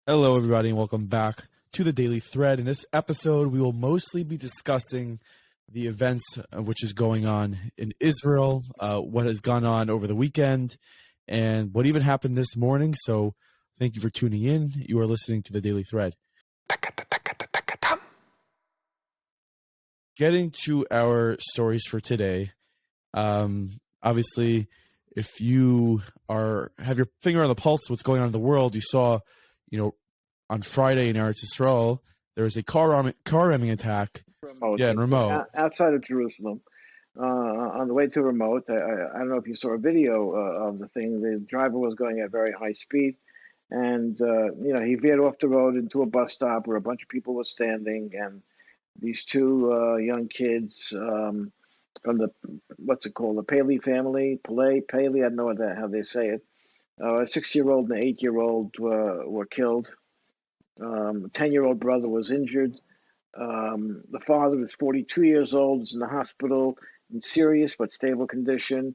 Hello, everybody, and welcome back to the Daily Thread. In this episode, we will mostly be discussing the events of which is going on in Israel, what has gone on over the weekend, and what even happened this morning. So thank you for tuning in. You are listening to the Daily Thread. Getting to our stories for today, obviously, if you have your finger on the pulse of what's going on in the world, you saw, on Friday in Eretz Yisrael, there was a car ramming attack. Remote, In remote. outside of Jerusalem, on the way to remote. I don't know if you saw a video of the thing. The driver was going at very high speed, and he veered off the road into a bus stop where a bunch of people were standing, and these two young kids from the what's it called, the Paley family, Paley. I don't know how they say it. A 6-year-old and an 8-year-old were killed. The 10-year-old brother was injured. The father was 42 years old, is in the hospital in serious but stable condition.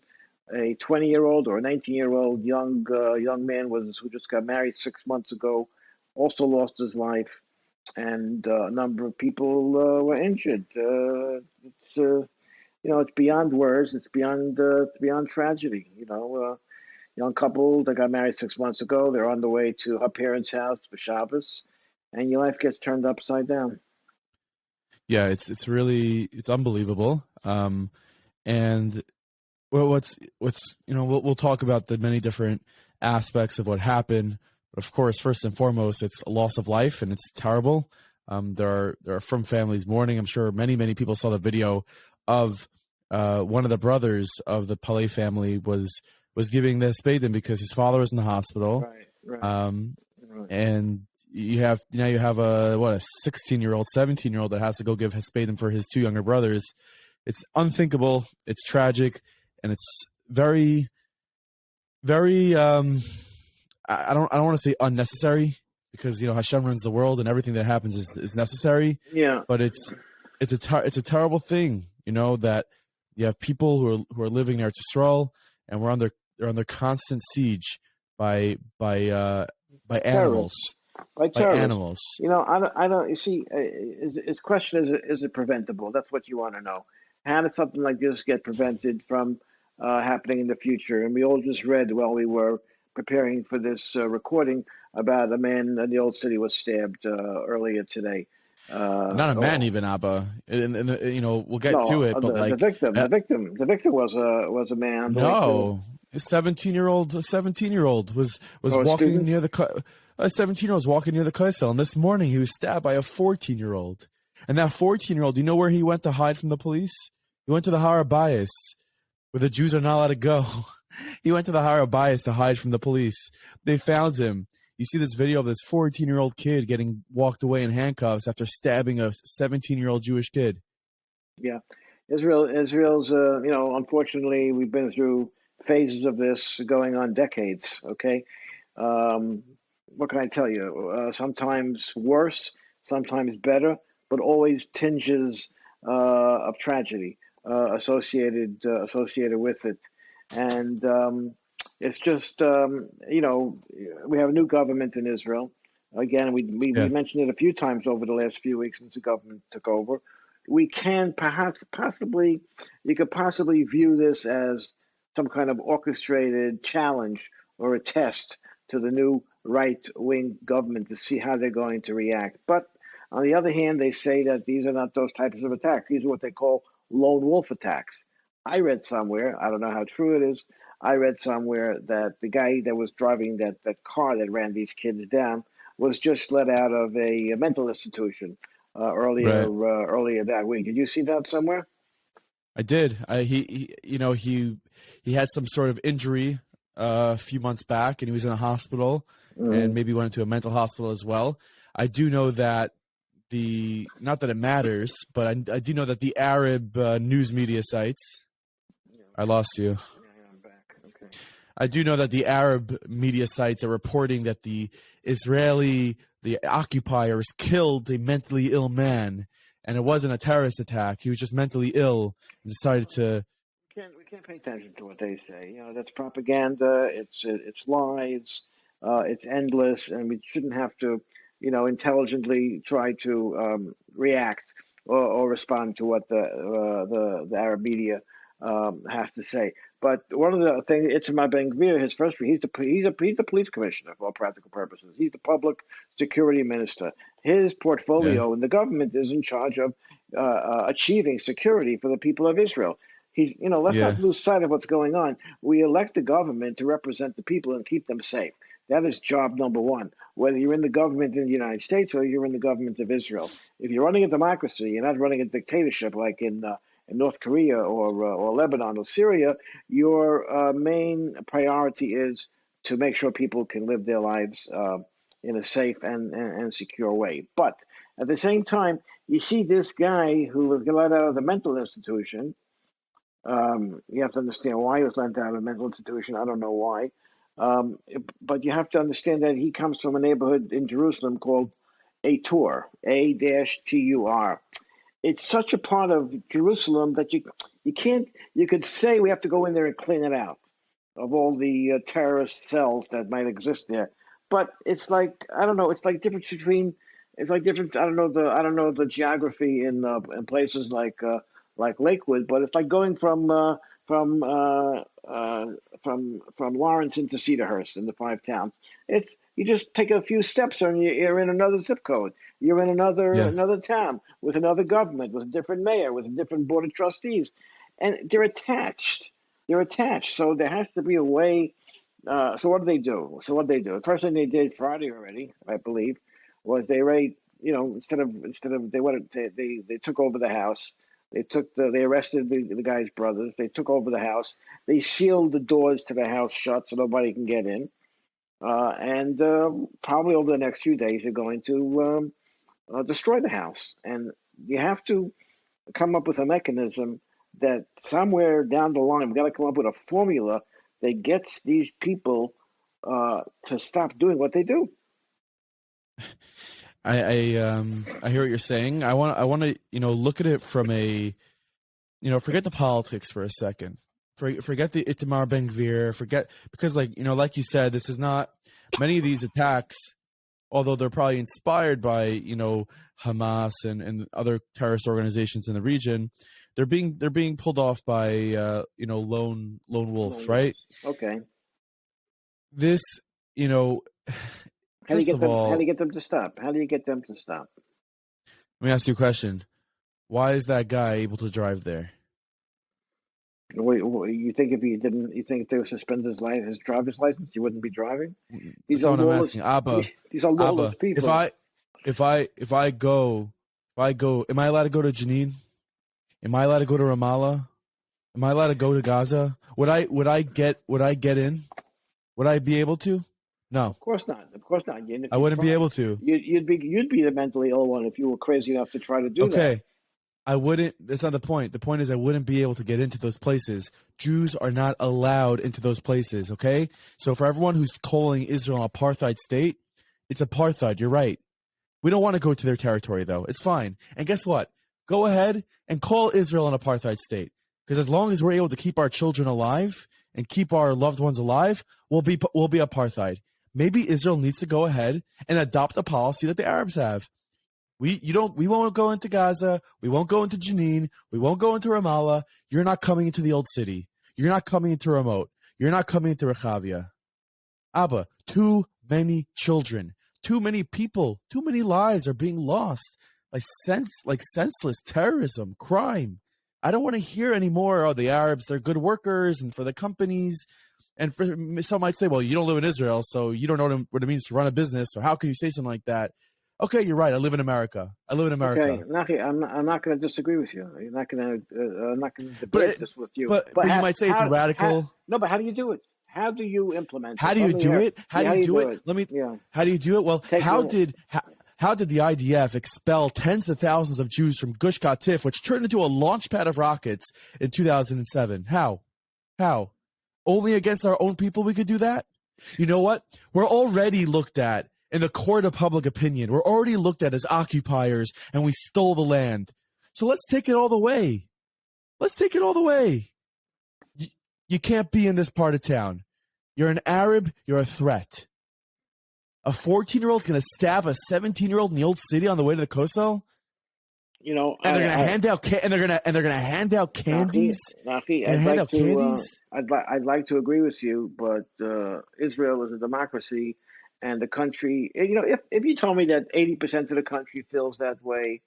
A 20-year-old or a 19-year-old young man who just got married 6 months ago, also lost his life, and a number of people were injured. It's beyond words. It's beyond tragedy. Young couple that got married 6 months ago. They're on the way to her parents' house for Shabbos, and your life gets turned upside down. Yeah, it's really unbelievable. And we'll talk about the many different aspects of what happened. But of course, first and foremost, it's a loss of life, and it's terrible. There are from families mourning. I'm sure many people saw the video of one of the brothers of the Paley family was giving the Spaden because his father was in the hospital. Right. And you have a 16-year-old, 17-year-old that has to go give Hespedim for his two younger brothers. It's unthinkable. It's tragic, and it's very, very. I don't want to say unnecessary, because Hashem runs the world and everything that happens is necessary. Yeah. But it's a terrible thing, that you have people who are living in Eretz Yisrael, and they're under constant siege by animals. By animals. I don't. You see, his question is it preventable? That's what you want to know. How does something like this get prevented from happening in the future? And we all just read while we were preparing for this recording about a man in the old city was stabbed earlier today. Not a man, even, Abba. And we'll get to it. But the victim was a man. No, a 17-year-old was walking near the. A 17-year-old was walking near the Kaisel, and this morning he was stabbed by a 14-year-old. And that 14-year-old, you know where he went to hide from the police? He went to the Har HaBayis, where the Jews are not allowed to go. He went to the Har HaBayis to hide from the police. They found him. You see this video of this 14-year-old kid getting walked away in handcuffs after stabbing a 17-year-old Jewish kid. Yeah. Israel's, unfortunately, we've been through phases of this going on decades, okay? What can I tell you? Sometimes worse, sometimes better, but always tinges of tragedy associated with it. And it's just, we have a new government in Israel. Again, we mentioned it a few times over the last few weeks since the government took over. We can you could possibly view this as some kind of orchestrated challenge or a test to the new right-wing government to see how they're going to react. But on the other hand, they say that these are not those types of attacks. These are what they call lone wolf attacks. I read somewhere, I don't know how true it is, I read somewhere that the guy that was driving that car that ran these kids down was just let out of a mental institution earlier that week. Did you see that somewhere? I did. He had some sort of injury a few months back, and he was in a hospital, and maybe went into a mental hospital as well. I do know that not that it matters, but I do know that the Arab news media sites. I lost you. Yeah, I'm back. Okay. I do know that the Arab media sites are reporting that the occupiers killed a mentally ill man, and it wasn't a terrorist attack. He was just mentally ill and decided to. We can't pay attention to what they say. That's propaganda. It's lies. It's endless, and we shouldn't have to, intelligently try to react or respond to what the Arab media has to say. But one of the things, Itamar Ben-Gvir, his first, he's a police commissioner for all practical purposes. He's the public security minister. His Yeah. portfolio in the government is in charge of achieving security for the people of Israel. Let's Yeah. not lose sight of what's going on. We elect a government to represent the people and keep them safe. That is job number one, whether you're in the government in the United States or you're in the government of Israel. If you're running a democracy, you're not running a dictatorship like in North Korea or Lebanon or Syria. Your main priority is to make sure people can live their lives in a safe and secure way. But at the same time, you see this guy who was let out of the mental institution. You have to understand why he was let out of a mental institution. I don't know why. But you have to understand that he comes from a neighborhood in Jerusalem called Atur, A-Tur. It's such a part of Jerusalem that you can't. You could say we have to go in there and clean it out of all the terrorist cells that might exist there. But it's like I don't know. It's like difference between. It's like different. I don't know the geography in places like Lakewood, but it's like going from uh, uh, from Lawrence into Cedarhurst in the five towns. It's you just take a few steps and you're in another zip code. You're in Yeah. another town with another government, with a different mayor, with a different board of trustees, and they're attached. They're attached. So there has to be a way. So what do they do? The first thing they did Friday already, I believe, was they already, instead of they took over the house. They arrested the guy's brothers. They took over the house. They sealed the doors to the house shut so nobody can get in. And probably over the next few days, they're going to destroy the house. And you have to come up with a mechanism that somewhere down the line, we've got to come up with a formula that gets these people to stop doing what they do. I hear what you're saying. I want to look at it from a forget the politics for a second. Forget the Itamar Ben-Gvir. Forget because like you said, this is not many of these attacks, although they're probably inspired by Hamas and other terrorist organizations in the region. They're being pulled off by lone wolves, right? Okay. This How do you first get of them? How do all, you get them to stop? How do you get them to stop? let me ask you a question. Why is that guy able to drive there? Wait, you think if he didn't, you think if they would suspend his driver's license, he wouldn't be driving? These That's are all I'm lawless. asking. Abba, These are lawless Abba, people. if I go, am I allowed to go to Jenin? Am I allowed to go to Ramallah? Am I allowed to go to Gaza? Would I get in? Would I be able to? No, Of course not. Of course not. And if I you wouldn't be tried, able to. you'd be the mentally ill one if you were crazy enough to try to do that. Okay, I wouldn't. That's not the point. The point is I wouldn't be able to get into those places. Jews are not allowed into those places. Okay, so for everyone who's calling Israel an apartheid state, it's apartheid. You're right. We don't want to go to their territory, though. It's fine. And guess what? Go ahead and call Israel an apartheid state. Because as long as we're able to keep our children alive and keep our loved ones alive, we'll be apartheid. Maybe Israel needs to go ahead and adopt a policy that the Arabs have. We won't go into Gaza. We won't go into Jenin. We won't go into Ramallah. You're not coming into the old city. You're not coming into Ramot. You're not coming into Rechavia. Abba, too many children, too many people, too many lives are being lost by senseless terrorism, crime. I don't want to hear anymore. Oh, the Arabs, they're good workers, and for the companies, and for some might say, well, you don't live in Israel, so you don't know what it means to run a business. So how can you say something like that? Okay, you're right. I live in America. Okay, Naki, I'm not going to disagree with you. I'm not going to debate But this with you. but But but you might say it's radical. no, but how do you do it? How do you implement How it? do Let you me do hear. it? How Yeah, do how you do you do do it? it? Let me. Yeah. How do you do it? Well, Take how did the IDF expel tens of thousands of Jews from Gush Katif, which turned into a launch pad of rockets in 2007? How? How? Only against our own people we could do that? You know what? We're already looked at in the court of public opinion. We're already looked at as occupiers, and we stole the land. So let's take it all the way. Let's take it all the way. You can't be in this part of town. You're an Arab. You're a threat. A 14-year-old's going to stab a 17-year-old in the old city on the way to the Koso? You know, And they're going to hand out and they're going to hand out candies. Nafi, I'd like to agree with you, but Israel is a democracy, and the country. You know, if you told me that 80% of the country feels that way,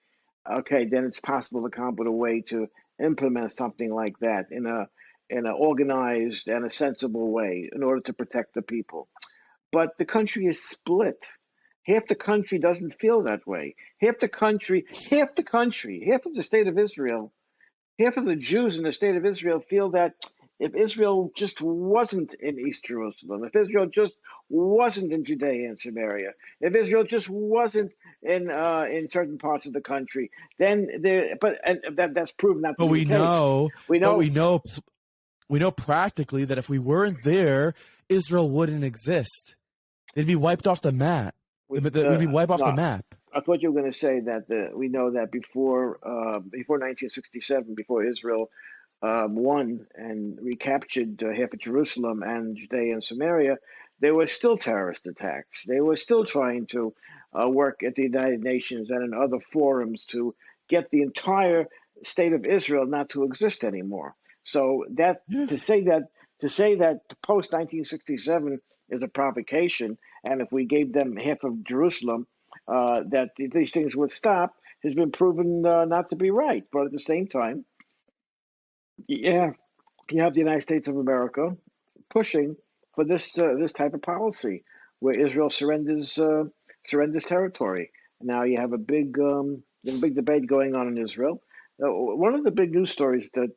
okay, then it's possible to come up with a way to implement something like that in a organized and a sensible way in order to protect the people. But the country is split. Half the country doesn't feel that way. Half of the state of Israel, half of the Jews in the state of Israel feel that if Israel just wasn't in East Jerusalem, if Israel just wasn't in Judea and Samaria, if Israel just wasn't in certain parts of the country, then there. That's proven not to be the case. We know practically that if we weren't there, Israel wouldn't exist. They'd be wiped off the map. We'd be wiped off the map. I thought you were going to say that we know that before 1967, before Israel won and recaptured half of Jerusalem and Judea and Samaria, there were still terrorist attacks. They were still trying to work at the United Nations and in other forums to get the entire state of Israel not to exist anymore. So to say that post 1967 is a provocation, and if we gave them half of Jerusalem, that these things would stop, has been proven not to be right. But at the same time, yeah, you have the United States of America pushing for this type of policy, where Israel surrenders territory. Now you have a big debate going on in Israel. One of the big news stories that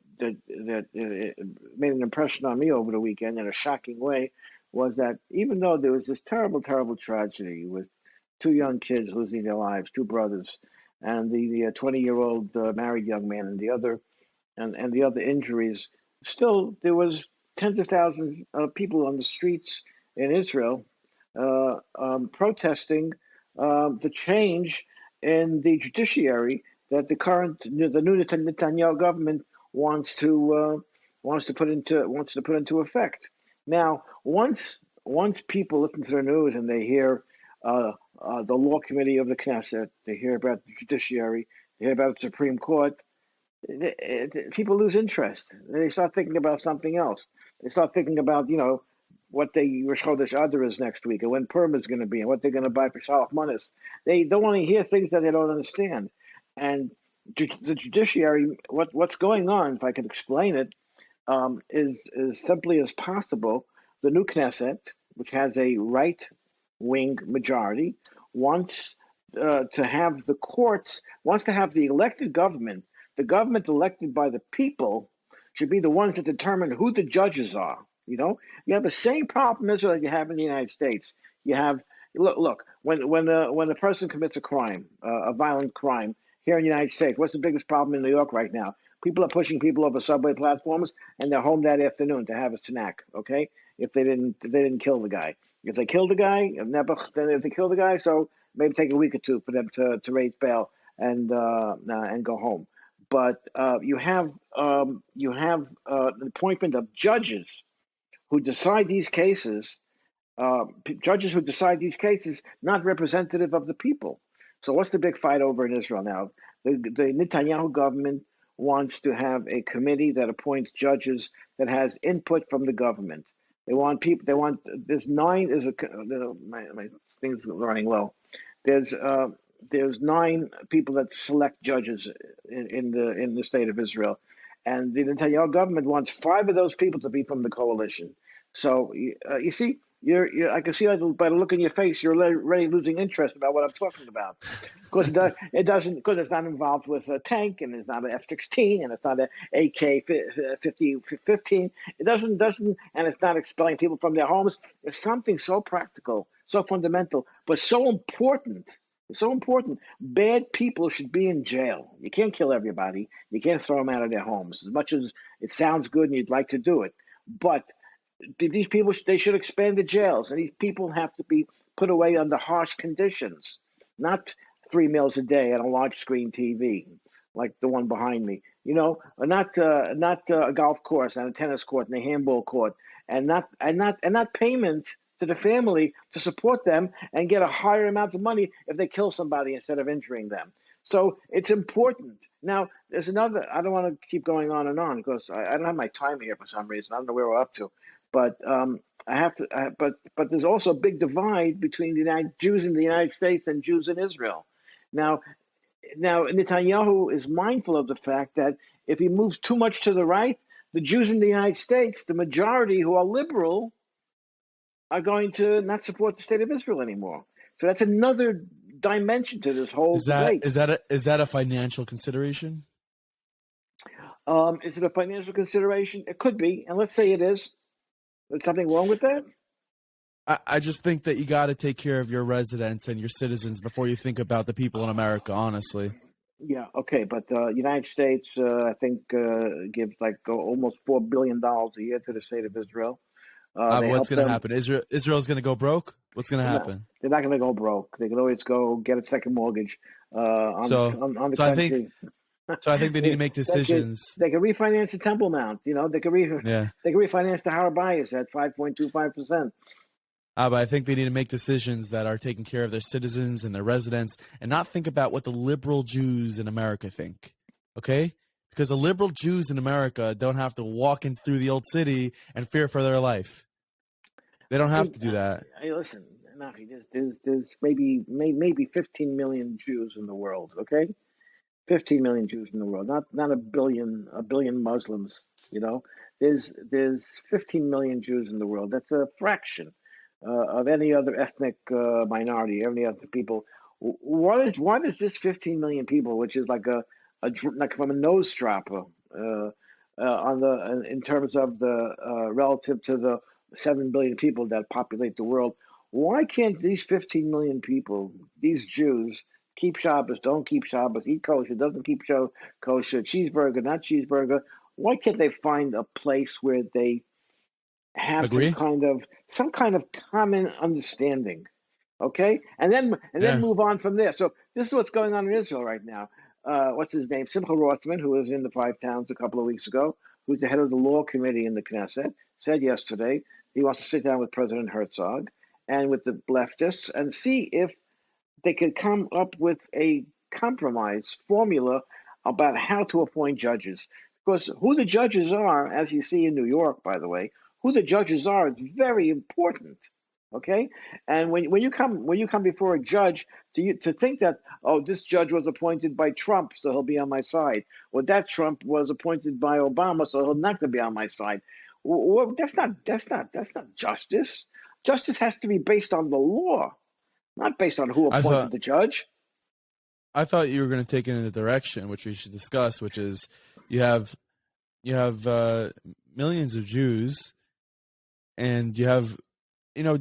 made an impression on me over the weekend in a shocking way was that even though there was this terrible, terrible tragedy with two young kids losing their lives, two brothers, and the 20-year-old married young man, and the other injuries, still there was tens of thousands of people on the streets in Israel protesting the change in the judiciary that the new Netanyahu government wants to put into effect. Now, once people listen to the news and they hear the law committee of the Knesset, they hear about the judiciary, they hear about the Supreme Court, people lose interest. They start thinking about something else. They start thinking about, what the Rosh Chodesh Adar is next week, and when Purim is going to be, and what they're going to buy for Shalach Manas. They don't want to hear things that they don't understand. And the judiciary, what's going on, if I could explain it, is as simply as possible. The new Knesset, which has a right-wing majority, wants to have the courts, wants to have the elected government. The government elected by the people should be the ones that determine who the judges are. You have the same problem as you have in the United States. You have look when a person commits a crime, a violent crime here in the United States. What's the biggest problem in New York right now? People are pushing people over subway platforms, and they're home that afternoon to have a snack. Okay, if they didn't kill the guy. If they killed the guy, then if they kill the guy, so maybe take a week or two for them to raise bail and go home. But you have the appointment of judges who decide these cases, not representative of the people. So what's the big fight over in Israel now? The Netanyahu government wants to have a committee that appoints judges that has input from the government. They want people. They want there's nine. My thing's running low. There's 9 people that select judges in the state of Israel, and the Netanyahu government wants 5 of those people to be from the coalition. So you see, I can see by the look in your face, you're already losing interest about what I'm talking about, because because it's not involved with a tank, and it's not an F-16, and it's not an AK-15. It doesn't, and it's not expelling people from their homes. It's something so practical, so fundamental, but so important. It's so important. Bad people should be in jail. You can't kill everybody. You can't throw them out of their homes. As much as it sounds good and you'd like to do it, but these people, they should expand the jails, and these people have to be put away under harsh conditions, not 3 meals a day on a large screen TV like the one behind me. Or not a golf course and a tennis court and a handball court, and not payment to the family to support them and get a higher amount of money if they kill somebody instead of injuring them. So it's important. Now, there's another, I don't want to keep going on because I don't have my time here for some reason. I don't know where we're up to. But I have to, but there's also a big divide between the Jews in the United States and Jews in Israel. Now, Netanyahu is mindful of the fact that if he moves too much to the right, the Jews in the United States, the majority who are liberal, are going to not support the state of Israel anymore. So that's another dimension to this whole debate. Is that a financial consideration? Is it a financial consideration? It could be, and let's say it is. There's something wrong with that? I just think that you got to take care of your residents and your citizens before you think about the people in America, honestly. Yeah, okay, but United States, I think, gives like almost $4 billion a year to the state of Israel. What's going to happen? Israel's going to go broke? What's going to happen? No, they're not going to go broke. They can always go get a second mortgage on the country. I think they need to make decisions. They can refinance the Temple Mount. You know, they can refinance the Har Bayis at 5.25%. But I think they need to make decisions that are taking care of their citizens and their residents and not think about what the liberal Jews in America think, okay? Because the liberal Jews in America don't have to walk in through the old city and fear for their life. They don't have to do that. Hey, listen, Nafi, there's maybe 15 million Jews in the world, okay? 15 million Jews in the world, not a billion Muslims, you know? There's 15 million Jews in the world. That's a fraction of any other ethnic minority, any other people. Why does this 15 million people, which is like like from a nose stropper in terms of the relative to the 7 billion people that populate the world, why can't these 15 million people, these Jews, keep Shabbos, don't keep Shabbos, eat kosher, doesn't keep kosher, cheeseburger, not cheeseburger? Why can't they find a place where they have some kind of common understanding, okay, and then move on from there? So this is what's going on in Israel right now. What's his name? Simcha Rothman, who was in the Five Towns a couple of weeks ago, who's the head of the law committee in the Knesset, said yesterday he wants to sit down with President Herzog and with the leftists and see if they could come up with a compromise formula about how to appoint judges. Because who the judges are, as you see in New York, by the way, who the judges are is very important. Okay, and when you come before a judge, to think that, oh, this judge was appointed by Trump, so he'll be on my side, or that Trump was appointed by Obama, so he'll not going to be on my side. Well, that's not justice. Justice has to be based on the law, not based on who appointed the judge. I thought you were going to take it in a direction which we should discuss, which is you have millions of Jews, and you have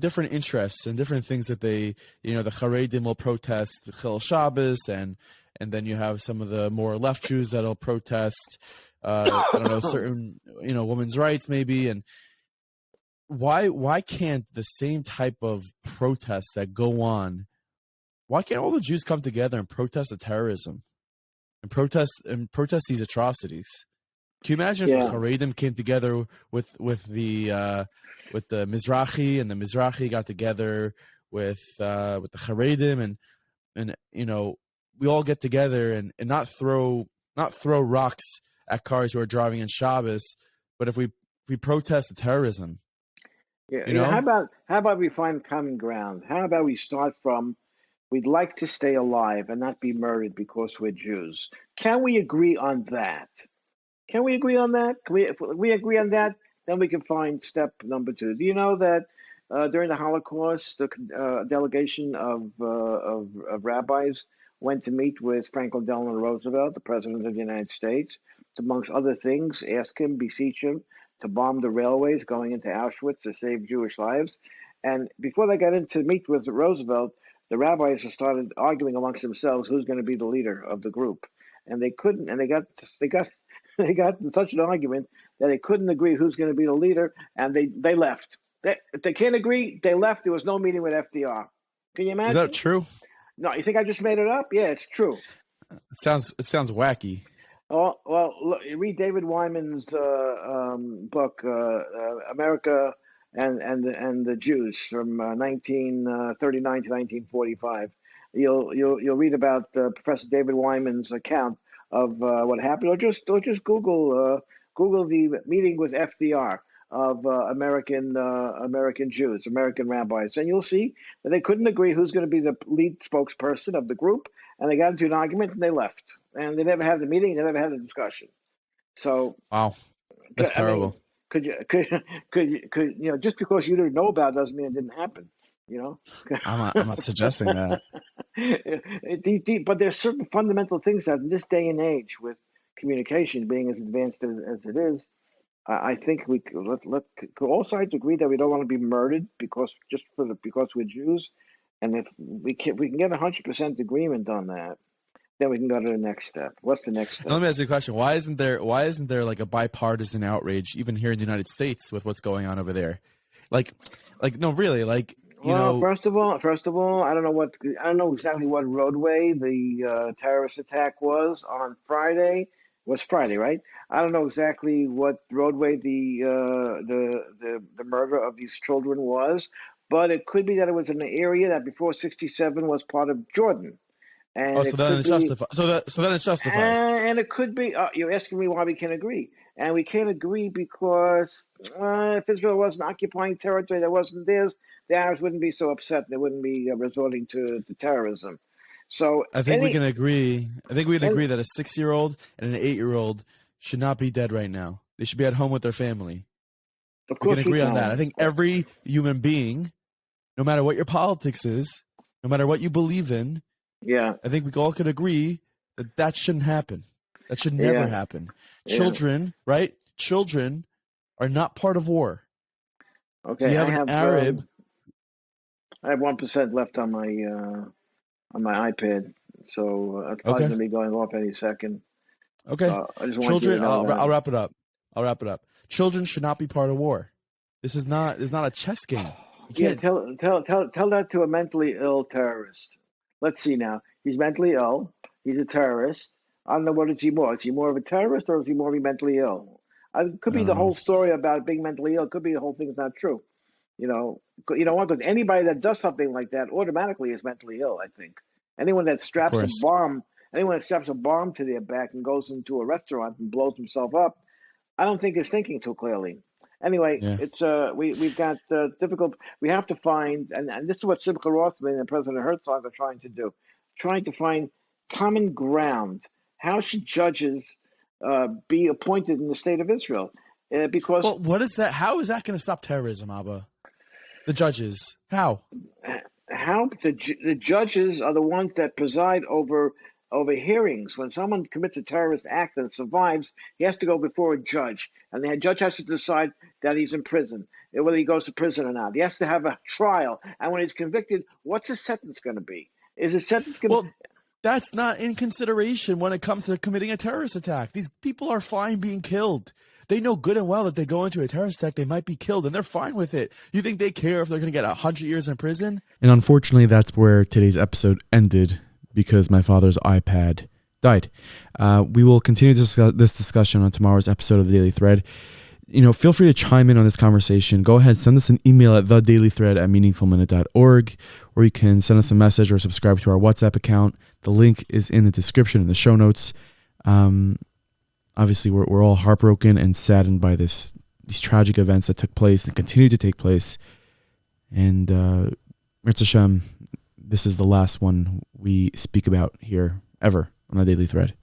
different interests and different things that they, the Haredim will protest Chil Shabbos, and then you have some of the more left Jews that'll protest, I don't know, certain, women's rights maybe. And why can't the same type of protests that go on, why can't all the Jews come together and protest the terrorism and protest these atrocities? Can you imagine if the Haredim came together with the Mizrahi, and the Mizrahi got together with the Haredim, and we all get together and not throw rocks at cars who are driving in Shabbos, but if we protest the terrorism. Yeah. How about we find common ground? How about we start from, we'd like to stay alive and not be murdered because we're Jews. Can we agree on that? Can we agree on that? If we agree on that, then we can find step number 2. Do you know that during the Holocaust, the delegation of rabbis went to meet with Franklin Delano Roosevelt, the President of the United States, to, amongst other things, ask him, beseech him to bomb the railways going into Auschwitz to save Jewish lives. And before they got in to meet with Roosevelt, the rabbis started arguing amongst themselves who's going to be the leader of the group. And they couldn't, and they got in such an argument that they couldn't agree who's going to be the leader, and they left. If they can't agree, they left. There was no meeting with FDR. Can you imagine? Is that true? No, you think I just made it up? Yeah, it's true. It sounds wacky. Oh, well, look, read David Wyman's book, America and the Jews from 1939 to 1945. You'll read about Professor David Wyman's account of what happened, or just Google the meeting with FDR of American Jews, American rabbis, and you'll see that they couldn't agree who's going to be the lead spokesperson of the group, and they got into an argument and they left, and they never had the meeting, they never had a discussion. So wow, that's terrible. Could you just because you didn't know about it doesn't mean it didn't happen. I'm not suggesting that. But there's certain fundamental things that in this day and age, with communication being as advanced as it is, I think we let all sides agree that we don't want to be murdered because we're Jews, and if we can get 100% agreement on that, then we can go to the next step. What's the next step? Now, let me ask you a question. Why isn't there like a bipartisan outrage even here in the United States with what's going on over there? Like no, really, like you know. First of all, I don't know exactly what roadway the terrorist attack was on Friday. It was Friday, right? I don't know exactly what roadway the murder of these children was, but it could be that it was in an area that before '67 was part of Jordan. And so then it's justified. So then it's justified. And it could be. You're asking me why we can't agree, and we can't agree because if Israel wasn't occupying territory that wasn't theirs, the Arabs wouldn't be so upset. They wouldn't be resorting to terrorism. So I think we can agree. I think we can agree that a 6-year-old and an 8-year-old should not be dead right now. They should be at home with their family. Of course, we can agree on that. I think every human being, no matter what your politics is, no matter what you believe in. Yeah, I think we all could agree that shouldn't happen. That should never happen. Children, right? Children are not part of war. Okay, so you have an Arab. I have 1% left on my iPad, so it's probably going to be going off any second. Okay, I just children. I'll wrap it up. Children should not be part of war. This is not. It's not a chess game. Yeah, tell that to a mentally ill terrorist. Let's see now. He's mentally ill. He's a terrorist. I don't know what is he more. Is he more of a terrorist or is he more mentally ill? It could be the whole story about being mentally ill. It could be the whole thing is not true. You know what? Because anybody that does something like that automatically is mentally ill. I think anyone that straps a bomb to their back and goes into a restaurant and blows himself up, I don't think is thinking too clearly. Anyway, it's we've got difficult. We have to find, and this is what Simcha Rothman and President Herzog are trying to do, trying to find common ground. How should judges be appointed in the state of Israel? Because what is that? How is that going to stop terrorism, Abba? The judges, how? How the judges are the ones that preside over hearings. When someone commits a terrorist act and survives, he has to go before a judge, and the judge has to decide that he's in prison, whether he goes to prison or not. He has to have a trial, and when he's convicted, what's his sentence going to be? Is his sentence going to... That's not in consideration when it comes to committing a terrorist attack. These people are fine being killed. They know good and well that they go into a terrorist attack, they might be killed, and they're fine with it. You think they care if they're going to get 100 years in prison? And unfortunately, that's where today's episode ended, because my father's iPad died. We will continue this discussion on tomorrow's episode of the Daily Thread. Feel free to chime in on this conversation. Go ahead, send us an email at thedailythread@meaningfulminute.org, or you can send us a message or subscribe to our WhatsApp account. The link is in the description in the show notes. Obviously, we're all heartbroken and saddened by these tragic events that took place and continue to take place. And Mirza Hashem, this is the last one we speak about here ever on the Daily Thread.